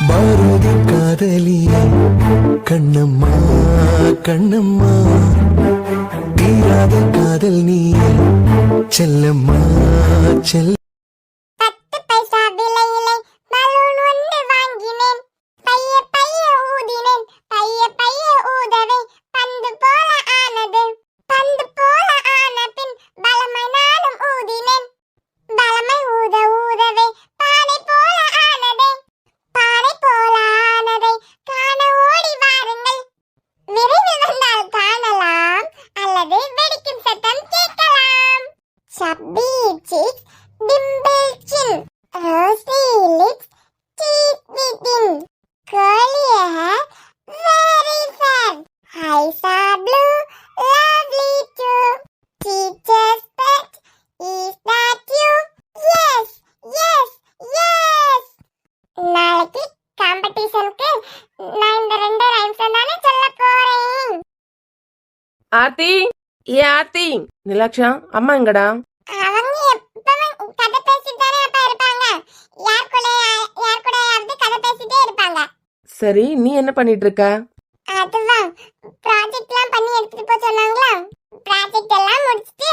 பாரதி காதலியே கண்ணம்மா கண்ணம்மா, தீராத காதல் நீ செல்லம்மா செல்ல. Chubby cheeks, dimple chin, rosy lips, teeth within, curly hair, very fair, eyes are blue, lovely too. Teacher's pet, is that you? Yes, yes, yes. நாளைக்கு காம்படிஷனுக்கு நான் இந்த ரெண்டு ரைம்ஸ் தானே சொல்ல போறேன். ஆர்த்தி, ஏ ஆர்த்தி, நிலாக்ஷா அம்மா எங்கடா? அவங்க எப்பவும் கதை பேசிட்டே அப்பா இருப்பாங்க. யார் கூடயாவது கதை பேசிட்டே இருப்பாங்க. சரி, நீ என்ன பண்ணிட்டு இருக்க? அதுவா, ப்ராஜெக்ட்லாம் பண்ணி எடுத்துட்டு போ சொன்னாங்களா. ப்ராஜெக்ட் எல்லாம் முடிச்சிட்டு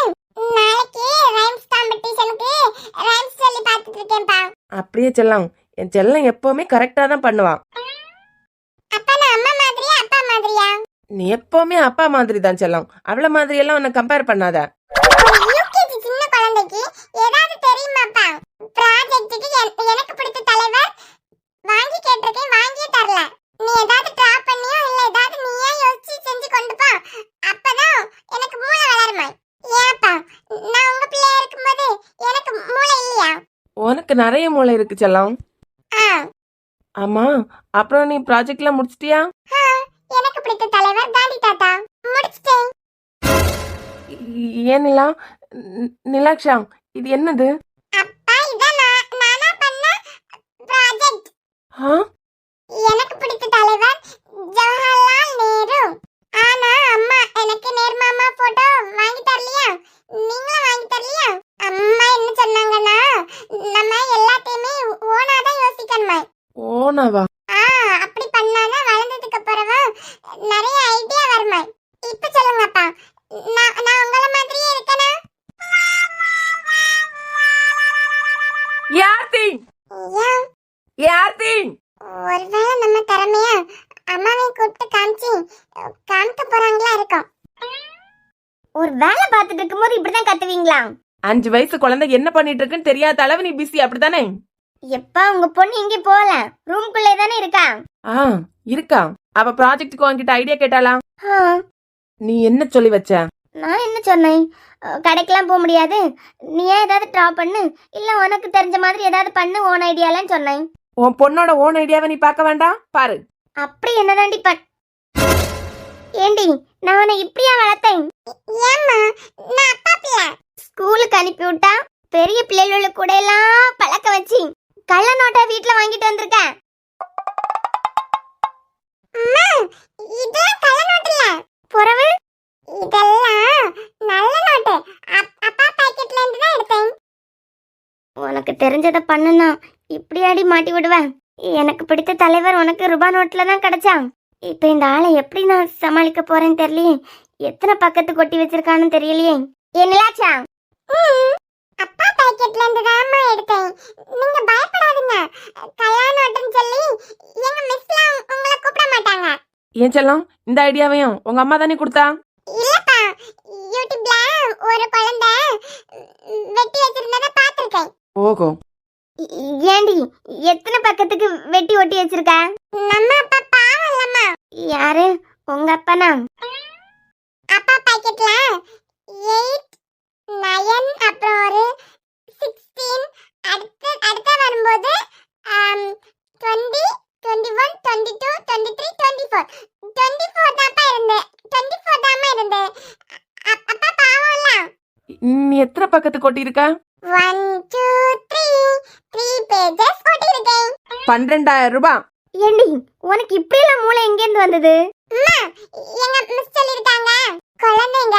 நாளைக்கு ரைம்ஸ் காம்படிஷனுக்கு ரைம்ஸ் சொல்லி பார்த்துட்டு இருக்கேன்ப்பா. அப்படியே செல்லம், என் செல்லம் எப்பவுமே கரெக்டா தான் பண்ணுவான். அப்பா நான் அம்மா மாதிரியா அப்பா மாதிரியா? நீ எப்பவுமே அப்பா மாதிரி தான் செல்லம். அவள மாதிரி எல்லாம் உன்னை கம்பேர் பண்ணாத. யூகேஜி சின்ன குழந்தைக்கு ஏதாவது தெரியுமாப்பா? ப்ராஜெக்ட்டுக்கு எனக்கு பிடிச்ச தலைவர் வாங்கி கேட்டிருக்கேன், வாங்கியே தரல. நீ ஏதாவது ட்ரா பண்ணியோ இல்ல ஏதாவது நீயே யோசிச்சு செஞ்சு கொண்டு போ. அப்பதான் எனக்கு மூளை வளருமா. ஏப்பா நான் உங்க பிள்ளையா இருக்கும்போது எனக்கு மூளை இல்லையா? உனக்கு நிறைய மூளை இருக்கு செல்லம். ஆ ஆமா, அப்புறம் நீ ப்ராஜெக்ட்லாம் முடிச்சிட்டியா? எனக்கு பிடித்த தலைவர் காந்தி தாத்தா. முடிச்சிட்டேன். ஏன் நிலா? நிலாக்ஷா, இது என்னது? அப்பா இதான் நானா பண்ண ப்ராஜெக்ட். எனக்கு பிடித்த தலைவர் ஜவஹர்லால் நேரு. ஆனா அம்மா எனக்கு நேர்மாமா போட்டோ வாங்கி தரலையா? நீங்களும் வாங்கி தரலையா? அம்மா என்ன சொன்னாங்கன்னா நம்ம எல்லாத்தையுமே ஓனா தான் யோசிக்கணுமா. ஓனாவா? அப்படி பண்ணாதான் வளர்ந்ததுக்கு அப்புறமா நிறைய ஐடியா வருமா. இப்ப சொல்லுங்கப்பா, நான் உங்கள மாதிரியே இருக்கனா? யார்த்தி, யார்த்தி, ஒருவேளை நம்ம திறமைய அம்மாவை கூப்பிட்டு காமிக்க போறாங்களா இருக்கும். ஒரு வேலை பார்த்துட்டு இருக்கும்போது இப்படிதான் கத்துவீங்களா? 5 வயசு குழந்தை என்ன பண்ணிட்டு இருக்குன்னு தெரியாத அளவு நீ பிஸி, அப்படித்தானே? எப்பா உங்க பொண்ணு இங்கே போகல, ரூம்குள்ளே தானே இருக்கா? இருக்கா. அவ ப்ராஜெக்ட்டுக்கு உன்கிட்ட ஐடியா கேட்டாளா? நீ என்ன சொல்லி வச்ச? நான் என்ன சொன்னேன்? கடைக்கெல்லாம் போக முடியாது, நீ ஏதாவது ட்ரா பண்ணு, இல்ல உனக்கு தெரிஞ்ச மாதிரி ஏதாவது பண்ணு, ஓன் ஐடியாலாம் சொன்னேன். உன் பொண்ணோட ஓன் ஐடியாவை நீ பார்க்க வேண்டாம், பாரு. அப்படி என்னதாண்டி ஏண்டி நான் உன்னை இப்படியா வளர்த்தேன்? ஏம்மா நான் அப்பா பிள்ளை. ஸ்கூலுக்கு அனுப்பி விட்டா பெரிய பிள்ளைகள கூட எல்லாம் பழக்க வச்சு கள்ள நோட்டா வீட்ல வாங்கிட்டு வந்திருக்கேன். அம்மா இதெல்லாம் கள்ள நோட்டு இல்ல, புறவு இதெல்லாம் நல்ல நோட்டு. அப்பா பாக்கெட்ல இருந்து தான் எடுத்தேன். உனக்கு தெரிஞ்சத பண்ணுனா இப்படியாடி மாட்டி விடுவேன். எனக்கு பிடித்த தலைவர் உனக்கு ரூபாய் நோட்ல தான் கிடைச்சான். இப்ப இந்த ஆளை எப்படி நான் சமாளிக்க போறேன்னு தெரியலையே. எத்தனை பக்கத்து கொட்டி வச்சிருக்கான்னு தெரியலையே. என்னலாச்சா? அப்பா பாக்கெட்ல இருந்து தான்மா எடுத்தேன். நீங்க பயப்படாதீங்க. கல்யாண நோட்டுன்னு சொல்லி எங்க மிஸ்லாம் உங்களை கூப்பிட மாட்டாங்க. ஏன் செல்லம், இந்த ஐடியாவையும் உங்க அம்மா தானே கொடுத்தா? இல்லப்பா, யூடியூப்ல ஒரு குழந்தை வெட்டி வச்சிருந்தத பாத்துர்க்கேன். ஓகோ. ஏண்டி எத்தனை பக்கத்துக்கு வெட்டி ஒட்டி வச்சிருக்க? நம்ம அப்பா பாவம் இல்லம்மா. யாரு உங்க அப்பனா? அப்பா பாக்கெட்ல 8 9 அப்புறம் ஒரு 16 அடுத்து வரும்போது 20 21 22 23 24 தான்ப்பா இருந்து 24 தான்மா இருந்து. அப்பா பாவம் இல்ல. நீ எத்தனை பக்கத்து கொட்டி இருக்க? 1 2 3 பேஜஸ் ஒட்டி இருக்கேன். 12,000 ரூபாய். ஏண்டி உனக்கு இப்படி எல்லாம் மூளை எங்க இருந்து வந்தது? அம்மா எங்க மிஸ் சொல்லிருக்காங்க, குழந்தைங்க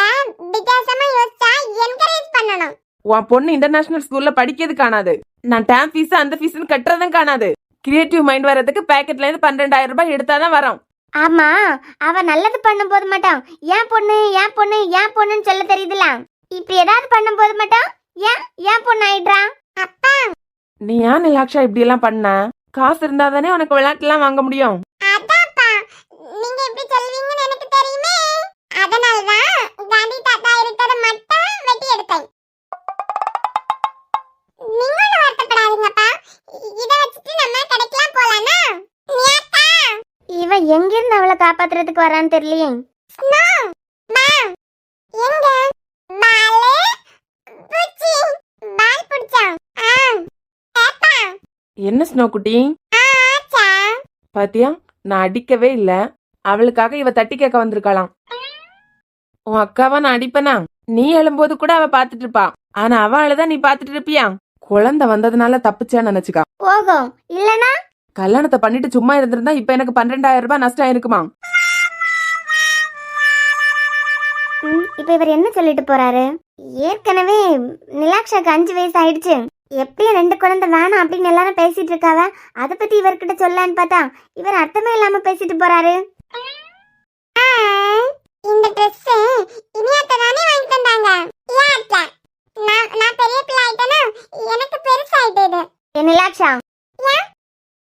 வித்தியாசமா யோசிச்சா என்கரேஜ் பண்ணணும். உன் பொண்ணு இன்டர்நேஷனல் ஸ்கூல்ல படிக்கிறது காணாது, நான் டேம் ஃபீஸ் அந்த ஃபீஸ்னு கட்டுறதும் காணாது. கிரியேட்டிவ் மைண்ட் வர்றதுக்கு பேக்கெட்ல இருந்து 12,000 ரூபாய் எடுத்தாதான் வரோம். ஆமா, அவ நல்லது பண்ணும் போது மட்டும் ஏன் பொண்ணு ஏன் பொண்ணு ஏன் பொண்ணுன்னு சொல்ல தெரியுதுல. இப்ப ஏதாவது பண்ணும் போது மட்டும் ஏன் ஏன் பொண்ணு ஆயிடுறா. அப்பா, நீ ஏன் நிலாக்ஷா இப்படி எல்லாம் பண்ண? காசு இருந்தா தானே உனக்கு விளையாட்டு எல்லாம் வாங்க முடியும். அதான்ப்பா, நீங்க இப்படி சொல்வீங்கன்னு எனக்கு தெரியுமே. அதனாலதான் காந்தி தாத்தா இருக்கிறத மட்டும் வெட்டி எடுத்தேன். நீங்களும் வருத்தப்படாதீங்கப்பா. இத வச்சுட்டு நம்ம கடைக்கெல்லாம் போலானா? நியாத்தா, இவ எங்கிருந்து அவளை காப்பாத்துறதுக்கு வரான்னு தெரியலையே. ஸ்னோ மா, எங்க பால் பூச்சி பால் புடிச்சான். பாப்பா, என்ன ஸ்னோ குட்டி, ஆச்சா. பாத்தியா, நான் அடிக்கவே இல்ல. அவளுக்காக இவ தட்டி கேட்க வந்திருக்கலாம். உன் அக்காவா நான் அடிப்பனா? நீ எழும்போது கூட அவ பாத்துட்டு இருப்பா. ஆனா அவ அழுதா நீ பாத்துட்டு இருப்பியா? குழந்தை வந்ததுனால தப்பிச்சேன்னு நினைச்சுக்கா. போகும் இல்லனா கல்யாணத்தை பண்ணிட்டு சும்மா இருந்திருந்தா இப்ப எனக்கு 12,000 ரூபாய் நஷ்டம் இருக்குமா? இப்ப இவர் என்ன சொல்லிட்டு போறாரு? ஏற்கனவே நிலாக்ஷாக்கு 5 வயசு ஆயிடுச்சு. எப்படியும் 2 குழந்தை வேணாம் அப்படின்னு எல்லாரும் பேசிட்டு இருக்காவ. அத பத்தி இவர்கிட்ட சொல்லலான்னு பார்த்தா இவர் அர்த்தமே இல்லாம பேசிட்டு போறாரு. இந்த Dress இனியாத்த தானே வாங்கி தந்தாங்க. யாத்த நான் பெரிய பிள்ளை ஆயிட்டேனா எனக்கு பெருசாயிட்டது. நிலாக்ஷா,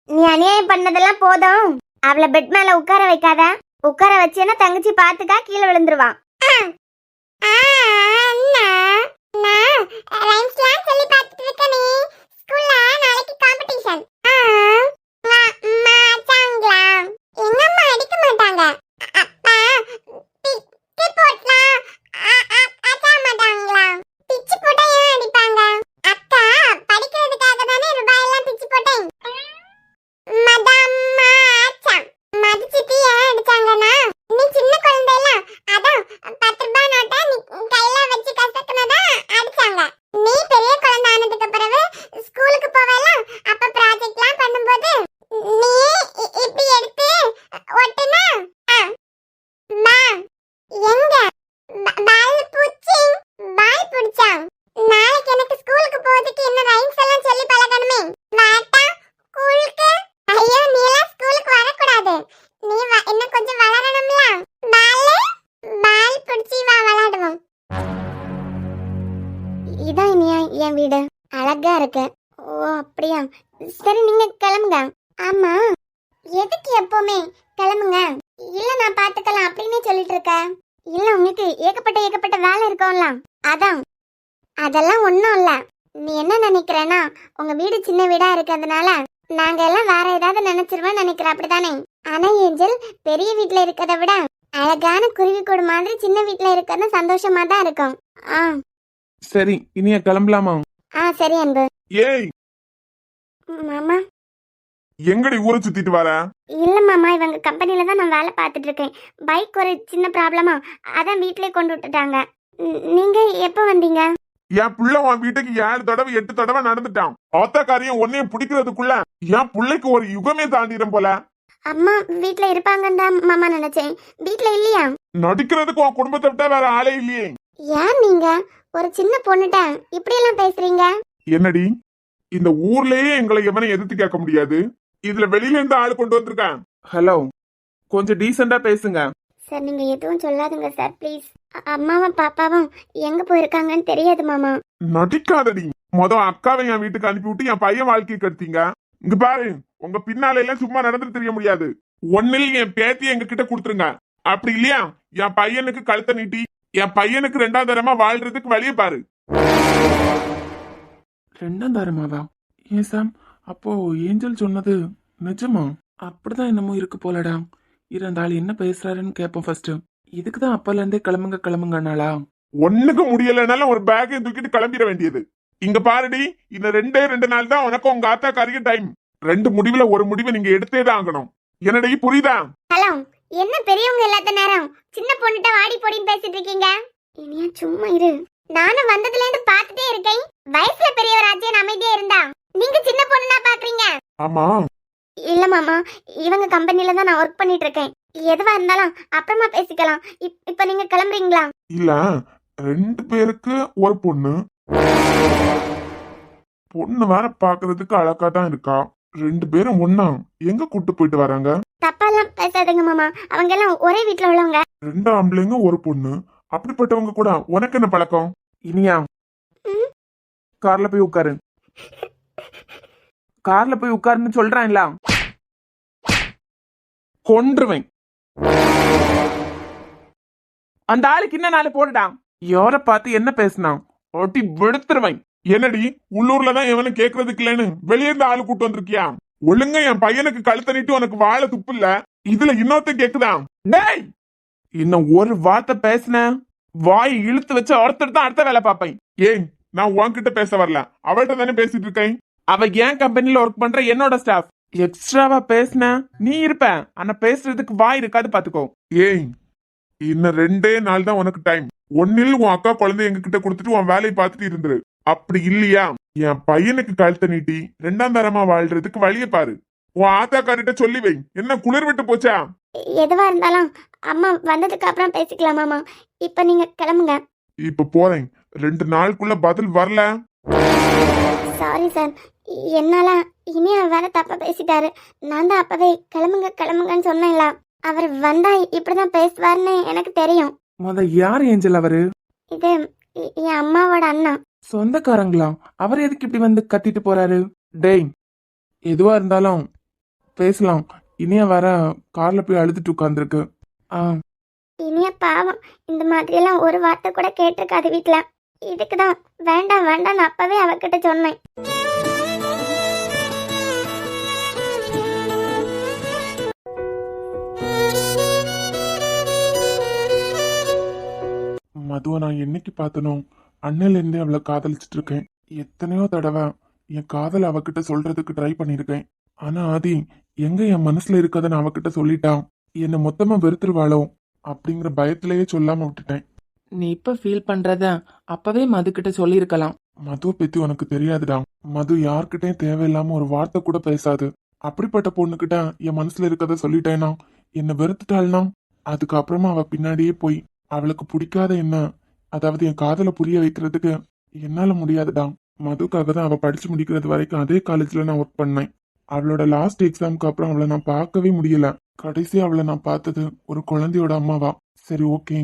நீ அநியாயம் பண்ணதெல்லாம் போதும். அவளை பெட் மேல உட்கார வைக்காத. உட்கார வச்சேன்னா தங்கச்சி பாத்துக்கா கீழே விழுந்துருவான். இதான் இனியா என் வீடு. அழகா இருக்கு. ஓ அப்படியா, சரி நீங்க கிளம்புங்க. ஆமா, எதுக்கு எப்பவுமே கிளம்புங்க? இல்ல நான் பாத்துக்கலாம் அப்படின்னு சொல்லிட்டு இருக்க. இல்ல உங்களுக்கு ஏகப்பட்ட வேலை இருக்கும்ல, அதான். அதெல்லாம் ஒண்ணும் இல்ல. நீ என்ன நினைக்கிறேன்னா உங்க வீடு சின்ன வீடா இருக்கிறதுனால நாங்க எல்லாம் வேற ஏதாவது நினைச்சிருவோம் நினைக்கிற, அப்படித்தானே? ஆனா ஏஞ்சல், பெரிய வீட்டுல இருக்கிறத விட அழகான குருவி கூடு மாதிரி சின்ன வீட்டுல இருக்கிறது சந்தோஷமா தான் இருக்கும். சரி, இனிய கிளம்பலாமா? சரி அன்பு. ஏய் மாமா, எங்கடி ஊரை சுத்திட்டு வர? இல்ல மாமா, இவங்க கம்பெனில தான் நான் வேலை பார்த்துட்டு இருக்கேன். பைக் ஒரு சின்ன ப்ராப்ளமா, அதான் வீட்லயே கொண்டு விட்டுட்டாங்க. நீங்க எப்போ வந்தீங்க? என் புள்ள உன் வீட்டுக்கு 7 தடவை 8 தடவை நடந்துட்டான். ஆத்த காரியம் உன்னைய பிடிக்கிறதுக்குள்ள என் புள்ளைக்கு ஒரு யுகமே தாண்டிடும் போல. அம்மா வீட்ல இருப்பாங்கன்னு தான் மாமா நினைச்சேன். வீட்ல இல்லையா? நடிக்கிறதுக்கு உன் குடும்பத்தை விட்டா வேற ஆளே இல்லையே. ஏன் நீங்க ஒரு சின்ன பொண்ணுட்ட இப்படி எல்லாம் பேசுறீங்க? என்னடி, இந்த ஊர்லயே எங்களை எவனை எதிர்த்து கேட்க முடியாது. இதுல வெளியில இருந்து ஆளு கொண்டு வந்திருக்கேன். ஹலோ, கொஞ்சம் டீசெண்டா பேசுங்க சார். நீங்க எதுவும் சொல்லாதுங்க சார் ப்ளீஸ். அம்மாவும் பாப்பாவும் எங்க போயிருக்காங்கன்னு தெரியாது மாமா. நடிக்காதடி. அக்காவை என் வீட்டுக்கு அனுப்பி விட்டு என் பையன் வாழ்க்கையை கெடுத்தீங்க. இங்க பாரு, உங்க பின்னால எல்லாம் சும்மா நடந்துட்டு தெரிய முடியாது. ஒன்னில் என் பேத்தி எங்க கிட்ட கொடுத்துருங்க. அப்படி இல்லையா என் பையனுக்கு கழுத்தை நீட்டி என் பையனுக்கு 2ஆம் தரமா வாழ்றதுக்கு வழிய பாரு. 2ஆம் தரமாவா? ஏன் சாம், அப்போ ஏஞ்சல் சொன்னது நிஜமா? அப்படிதான் என்னமோ இருக்கு போலடா. இருந்தாலும் என்ன பேசுறாருன்னு கேட்போம் ஃபர்ஸ்ட். இதுக்குதான் அப்பல இருந்தே கிளம்புங்கனாலா? ஒண்ணுக்கு முடியலனாலும் ஒரு பேக்கை தூக்கிட்டு கிளம்பிட வேண்டியது. இங்க பாருடி, இன்னும் 2 நாள் தான் உனக்கு உங்க ஆத்தா காரிக்கு டைம். 2 முடிவுல ஒரு முடிவை நீங்க எடுத்தே தான் ஆகணும். என்னடி புரியுதா? ஹலோ, என்ன பெரியவங்க இல்லாத நேரம் சின்ன பொண்ணுட்ட வாடி போடின்னு பேசிட்டு இருக்கீங்க? இனியா சும்மா இரு. நானும் வந்ததுல இருந்து பாத்துட்டே இருக்கேன். வயசுல பெரியவராச்சே அமைதியா இருந்தா நீங்க சின்ன பொண்ணுனா பாக்குறீங்க. ஆமா. இல்ல மாமா, இவங்க கம்பெனில தான் நான் ஒர்க் பண்ணிட்டு இருக்கேன். எதுவா இருந்தாலும் அப்புறமா பேசிக்கலாம். இப்ப நீங்க கிளம்புறீங்களா? இல்ல, 2 பேருக்கு ஒரு பொண்ணு. பொண்ணு வேற பாக்குறதுக்கு அழகா தான் இருக்கா. ரெண்டு பேரும் ஒண்ணா எங்க கூட்டு போயிட்டு வராங்க? தப்பாலாம் பேசாதீங்க மாமா, அவங்க எல்லாம் ஒரே வீட்ல உள்ளவங்க. ரெண்டு ஆம்பளைங்க ஒரு பொண்ணு, அப்படிப்பட்டவங்க கூட உனக்கு என்ன பழக்கம்? இனியா, ம். கார்ல போய் உட்காரு. கார்ல போய் உட்காருன்னு சொல்றான்ல, கொன்றுவேன். அந்த ஆளுக்கு என்ன நாளை போடுடா. யார பார்த்து என்ன பேசினான் ஒட்டி விடுத்துருவேன். என்னடி உள்ளூர்ல தான் எவனும் கேக்குறதுக்கு இல்லன்னு வெளியே இருந்து ஆளு கூட்டு வந்திருக்கியா? ஒழுங்கா என் பையனுக்கு கழுத்த நீட்டு உனக்கு வாழை துப்பு இல்ல, இதுல இன்னொருத்த கேக்குதா? டேய், இன்னும் ஒரு வார்த்தை பேசின வாய் இழுத்து வச்சு ஒருத்தர் தான் அடுத்த வேலை பார்ப்பேன். ஏய், நான் உன்கிட்ட பேச வரல, அவள்கிட்ட தானே பேசிட்டு இருக்கேன். அவ ஏன் கம்பெனில ஒர்க் பண்ற என்னோட ஸ்டாஃப். எக்ஸ்ட்ராவா பேசின நீ இருப்ப, ஆனா பேசுறதுக்கு வாய் இருக்காது பாத்துக்கோ. ஏய், இன்னும் 2 நாள் தான் உனக்கு டைம். ஒன்னில் உன் அக்கா குழந்தை எங்க கிட்ட கொடுத்துட்டு உன் வேலையை பார்த்துட்டு இருந்துரு. அப்படி இல்லையா என் பையனுக்கு கழுத்தை நீட்டி 2ஆம் தரமா வாழ்றதுக்கு வழியை பாரு. உன் ஆத்தாக்காரிட்ட சொல்லி வை. என்ன குளிர் விட்டு போச்சா? எதுவா இருந்தாலும் அம்மா வந்ததுக்கு அப்புறம் பேசிக்கலாம் மாமா. இப்ப நீங்க கிளம்புங்க. இப்ப போறேன். 2 நாளுக்குள்ள பதில் வரல. சாரி சார், என்னால இனியா வேற தப்பா பேசிட்டாரு. நான் தான் அப்பவே கிளம்புங்க கிளம்புங்கன்னு சொன்னேன்ல. அவர் வந்தா இப்படிதான் பேசுவாருன்னு எனக்கு தெரியும். யார் ஏஞ்சல் அவரு? இது என் அம்மாவோட அண்ணா. சொந்தக்காரங்களா? அவர் எதுக்கு இப்படி வந்து கத்திட்டு போறாரு? டேய், எதுவா இருந்தாலும் பேசலாம். இனியா வர கார்ல போய் அழுதுட்டு உட்கார்ந்துருக்கு. இனியா பாவம், இந்த மாதிரி எல்லாம் ஒரு வார்த்தை கூட கேட்டிருக்காது வீட்டுல. இதுக்குதான் வேண்டாம் வேண்டாம் நான் அப்பவே அவகிட்ட சொன்னேன். மதுவை நான் என்னைக்கு பார்த்தனோ அண்ணல இருந்தே அவளை காதலிச்சிட்டு இருக்கேன். எத்தனையோ தடவை என் காதல் அவகிட்ட சொல்றதுக்கு ட்ரை பண்ணிருக்கேன். ஆனா ஆதி எங்க என் மனசுல இருக்கதை அவகிட்ட சொல்லிட்டான். என்னை மொத்தமா வெறுத்துருவாளோ அப்படிங்கிற பயத்திலேயே சொல்லாம விட்டுட்டேன். நீ இப்ப ஃபீல் பண்றத அப்பவே மது கிட்ட சொல்லிருக்கலாம். மதுவை பத்தி உனக்கு தெரியாதுடா. மது யார்கிட்டயும் தேவையில்லாம ஒரு வார்த்தை கூட பேசாது. அப்படிப்பட்ட பொண்ணுகிட்ட என் மனசுல இருக்கதை சொல்லிட்டேனா என்னை வெறுத்துட்டாள்னா அதுக்கப்புறமா அவ பின்னாடியே போய் அவளுக்கு பிடிக்காத என்ன, அதாவது என் காதலை புரிய வைக்கிறதுக்கு என்னால முடியாதுடா. மதுக்காக தான் அவ படிச்சு முடிக்கிறது வரைக்கும் அதே காலேஜ்ல நான் ஒர்க் பண்ணேன். அவளோட லாஸ்ட் எக்ஸாமுக்கு அப்புறம் அவளை நான் பார்க்கவே முடியல. கடைசி அவளை நான் பார்த்தது ஒரு குழந்தையோட அம்மாவா. சரி ஓகே,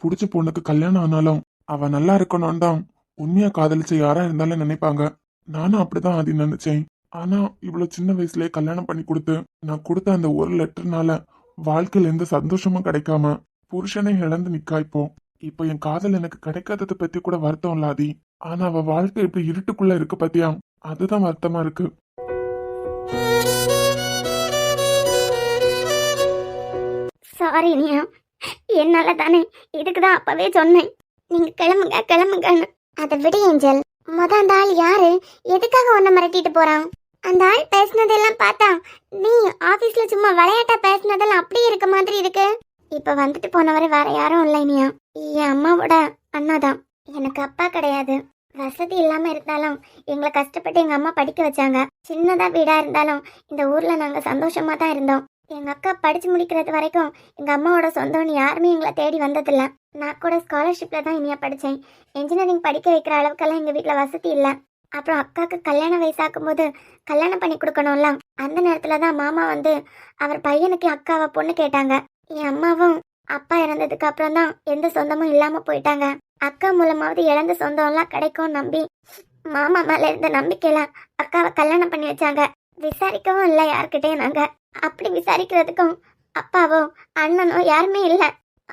பிடிச்ச பொண்ணுக்கு கல்யாணம் ஆனாலும் அவ நல்லா இருக்கணும் தான் உண்மையா காதலிச்ச யாரா இருந்தாலும் நினைப்பாங்க. நானும் அப்படிதான் அது நினைச்சேன். ஆனா இவ்வளவு சின்ன வயசுலயே கல்யாணம் பண்ணி கொடுத்து நான் கொடுத்த அந்த ஒரு லெட்டர்னால வாழ்க்கையில எந்த சந்தோஷமும் கிடைக்காம புருஷனை இழந்து நிக்கா. இப்போ என் காதல் எனக்கு கிடைக்காததை பத்தி கூட வருத்தம் இல்லாதி. ஆனா அவ வாழ்க்கை இப்படி இருட்டுக்குள்ள இருக்கு பத்தியா, அதுதான் வருத்தமா இருக்கு. சாரி இனியா, என்னால தானே. இதுக்குதான் அப்பவே சொன்னேன் நீங்க கிளம்புங்க கிளம்புங்கன்னு. அதை விட ஏஞ்சல், அந்த ஆள் யாரு? எதுக்காக உன்னை மிரட்டிட்டு போறான்? அந்த ஆள் பேசினதெல்லாம் பார்த்தா நீ ஆபீஸ்ல சும்மா விளையாட்டா பேசினதெல்லாம் அப்படியே இருக்க மாதிரி இருக்கு. இப்ப வந்துட்டு போனவரை வேற யாரும் இல்லை இனியா, என் அம்மாவோட அண்ணாதான். எனக்கு அப்பா கிடையாது. வசதி இல்லாம இருந்தாலும் எங்களை கஷ்டப்பட்டு எங்க அம்மா படிக்க வச்சாங்க. சின்னதா வீடா இருந்தாலும் இந்த ஊர்ல நாங்க சந்தோஷமா தான் இருந்தோம். எங்க அக்கா படிச்சு முடிக்கிறது வரைக்கும் எங்க அம்மாவோட சொந்தம்னு யாருமே எங்களை தேடி வந்ததில்ல. நான் கூட ஸ்காலர்ஷிப்ல தான் இனியா படிச்சேன். இன்ஜினியரிங் படிக்க வைக்கிற அளவுக்கெல்லாம் எங்க வீட்டுல வசதி இல்லை. அப்புறம் அக்காவுக்கு கல்யாண வயசாக்கும் போது கல்யாணம் பண்ணி கொடுக்கணும்ல, அந்த நேரத்துலதான் மாமா வந்து அவர் பையனுக்கு அக்காவை பொண்ணு கேட்டாங்க. என் அம்மாவும் அப்பா இறந்ததுக்கு அப்புறம் தான் எந்த சொந்தமும் இல்லாம போயிட்டாங்க. அக்கா மூலமாவது இழந்த சொந்தம் எல்லாம் கிடைக்கும் நம்பி மாமா மேல இருந்த நம்பிக்கையில அக்காவை கல்யாணம் பண்ணி வச்சாங்க. விசாரிக்கவும் இல்லை யார்கிட்டயும். நாங்க அப்படி விசாரிக்கிறதுக்கும் அப்பாவோ அண்ணனோ யாருமே இல்லை.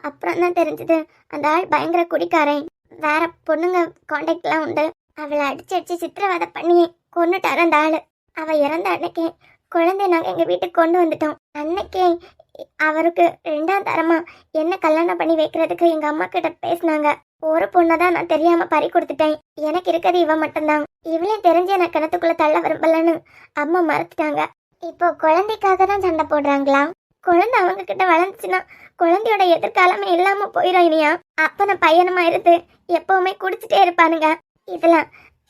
அப்புறம் தான் தெரிஞ்சது அந்த ஆள் பயங்கர குடிக்காரன். வேற பொண்ணுங்க கான்டாக்ட் எல்லாம் உண்டு. அவளை அடிச்சு சித்திரவதை பண்ணி கொன்னுட்டாரு அந்த ஆளு. அவ இறந்த அன்னைக்கு குழந்தைய நாங்க எங்க வீட்டுக்கு கொண்டு வந்துட்டோம். அன்னைக்கு அவருக்கு 2ஆம் தரமா என்ன கல்யாணம் பண்ணி வைக்கிறதுக்கு எங்க அம்மா கிட்ட பேசினாங்க. ஒரு பொண்ணதான் நான் தெரியாம பறி கொடுத்துட்டேன். எனக்கு இருக்கிறது இவ மட்டும்தான். இவளையும் தெரிஞ்சு எனக்கு கிணத்துக்குள்ள தள்ள விரும்பலன்னு அம்மா மறுத்துட்டாங்க. இப்போ குழந்தைக்காக தான் சண்டை போடுறாங்களா? குழந்தை அவங்க கிட்ட வளர்ந்துச்சுன்னா குழந்தையோட எதிர்காலமே இல்லாம போயிடும் இனியா. அப்பன பையனுமா இருந்து எப்பவுமே குடிச்சிட்டே இருப்பானுங்க. இதுல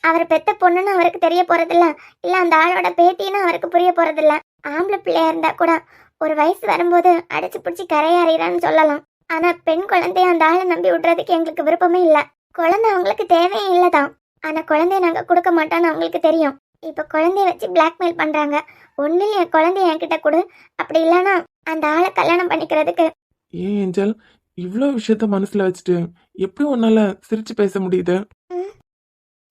அவர் பெத்த பொண்ணுன்னு அவருக்கு தெரிய போறதில்ல, இல்ல அந்த ஆளோட பேத்தின்னு அவருக்கு புரிய போறதில்ல. ஆம்பளை பிள்ளையா இருந்தா கூட ஒரு வயசு வரும்போது அடைச்சு பிடிச்சி கரையாறான்னு சொல்லலாம். ஆனா பெண் குழந்தைய அந்த ஆளை நம்பி விடுறதுக்கு எங்களுக்கு விருப்பமே இல்லை. குழந்தை அவங்களுக்கு தேவையும் இல்லதான். ஆனா குழந்தைய நாங்க கொடுக்க மாட்டோம்னு அவங்களுக்கு தெரியும். இப்ப குழந்தைய வச்சு பிளாக்மெயில் பண்றாங்க. ஒன்னும் என் குழந்தைய என்கிட்ட கொடு, அப்படி இல்லைன்னா அந்த ஆளை கல்யாணம் பண்ணிக்கிறதுக்கு. ஏன் ஏஞ்சல் இவ்வளோ விஷயத்த மனசுல வச்சுட்டு எப்படி உன்னால சிரிச்சு பேச முடியுது?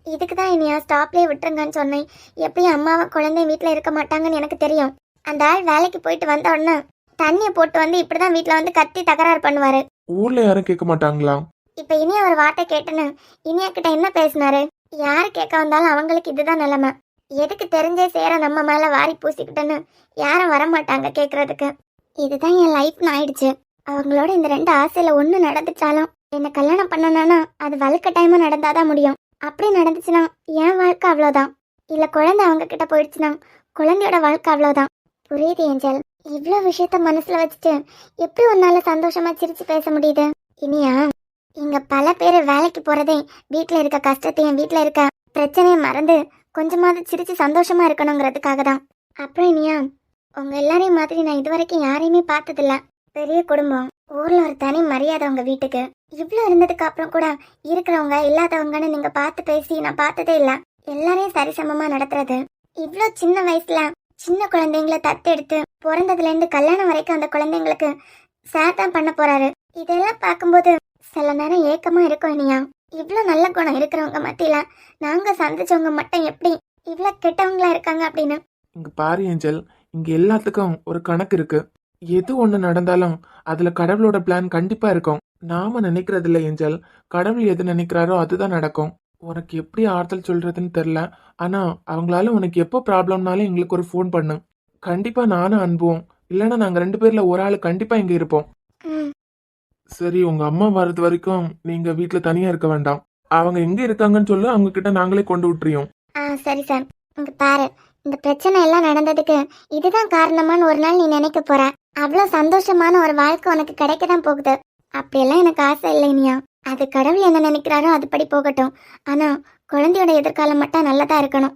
இதுக்கு தான் இனியா ஸ்டாப்லேயே விட்டுருங்கன்னு சொன்னேன். எப்படியும் அம்மாவை குழந்தை வீட்டில் இருக்க மாட்டாங்கன்னு எனக்கு தெரியும். அந்த ஆள் வேலைக்கு போயிட்டு வந்த உடனே தண்ணியை போட்டு வந்து இப்படிதான் வீட்டில் வந்து கத்தி தகராறு பண்ணுவாரு. ஊர்ல யாரும் கேட்க மாட்டாங்களா? இப்போ இனியா ஒரு வார்த்தை கேட்டுன்னு இனியா கிட்ட என்ன பேசினாரு? யார் கேட்க வந்தாலும் அவங்களுக்கு இதுதான் நிலைமை. எதுக்கு தெரிஞ்சே சேர நம்ம மேல வாரி பூசிக்கிட்டேன்னு யாரும் வரமாட்டாங்க கேட்கறதுக்கு. இதுதான் என் லைஃப்னு ஆயிடுச்சு. அவங்களோட இந்த 2 ஆசையில ஒன்று நடந்துச்சாலும் என்னை கல்யாணம் பண்ணனானா அது வழுக்க டைமா நடந்தாதான் முடியும். அப்படி நடந்துச்சுன்னா என் வாழ்க்கை அவ்வளோதான். இல்ல குழந்தை அவங்க கிட்ட போயிடுச்சுன்னா குழந்தையோட வாழ்க்கை அவ்வளோதான். புரியுது ஏஞ்சல்? இவ்வளோ விஷயத்த மனசுல வச்சுட்டு எப்படி உன்னால சந்தோஷமா சிரிச்சு பேச முடியுது? இனியா, இங்க பல பேர் வேலைக்கு போறதே வீட்டில் இருக்க கஷ்டத்தையும் வீட்டில் இருக்க பிரச்சனையை மறந்து கொஞ்சமாவது சிரிச்சு சந்தோஷமா இருக்கணுங்கிறதுக்காக தான். அப்புறம் இனியா, உங்க எல்லாரையும் மாதிரி நான் இது வரைக்கும் யாரையுமே பார்த்ததில்ல. பெரிய குடும்பம், ஊர்ல ஒரு தனி மரியாதை உங்க வீட்டுக்கு. இவ்வளோ இருந்ததுக்கு அப்புறம் கூட இருக்கிறவங்க இல்லாதவங்கன்னு நீங்க பார்த்து பேசி நான் பார்த்ததே இல்லை. எல்லாரையும் சரிசமமா நடத்துறது. இவ்வளோ சின்ன வயசுல சின்ன குழந்தைங்களை தத்தெடுத்து பிறந்ததுல இருந்து கல்யாணம் வரைக்கும் அந்த குழந்தைங்களுக்கு சார் தான் பண்ண போறாரு. இதெல்லாம் பார்க்கும்போது சில நேரம் ஏக்கமா இருக்கும் இனியா. இவ்வளோ நல்ல குணம் இருக்கிறவங்க மத்தியில நாங்க சந்திச்சவங்க மட்டும் எப்படி இவ்வளோ கெட்டவங்களா இருக்காங்க அப்படின்னு. இங்க பாரு ஏஞ்சல், இங்க எல்லாத்துக்கும் ஒரு கணக்கு இருக்கு. எது ஒண்ணு நடந்தாலும் அதுல கடவுளோட பிளான் கண்டிப்பா இருக்கும். நாம நினைக்கிறது இல்ல ஏஞ்சல், கடவுள் எது நினைக்கிறாரோ அதுதான் நடக்கும். உனக்கு எப்படி ஆறுதல் சொல்றதுன்னு தெரியல. ஆனா அவங்களால உனக்கு எப்போ ப்ராப்ளம்னாலும் எங்களுக்கு ஒரு ஃபோன் பண்ணு. கண்டிப்பா நானும் அனுப்புவோம். இல்லைன்னா நாங்க 2 பேர்ல ஒரு ஆள் கண்டிப்பா இங்க இருப்போம். ம், சரி, உங்க அம்மா வர்றது வரைக்கும் நீங்க வீட்டுல தனியா இருக்க வேண்டாம். அவங்க எங்க இருக்காங்கன்னு சொல்லு, அவங்க கிட்ட நாங்களே கொண்டு விட்டுறியோம். சரி சார். இங்க பாரு, இந்த பிரச்சனை எல்லாம் நடந்ததுக்கு இதுதான் காரணமான்னு ஒரு நாள் நீ நினைக்க போற. அவ்வளோ சந்தோஷமான ஒரு வாழ்க்கை உனக்கு கிடைக்க தான் போகுது. அப்படியெல்லாம் எனக்கு ஆசை இல்லை இனியா. அது கடவுள் என்ன நினைக்கிறாரோ அதுபடி போகட்டும். ஆனா குழந்தையோட எதிர்காலம் மட்டும் நல்லதா இருக்கணும்.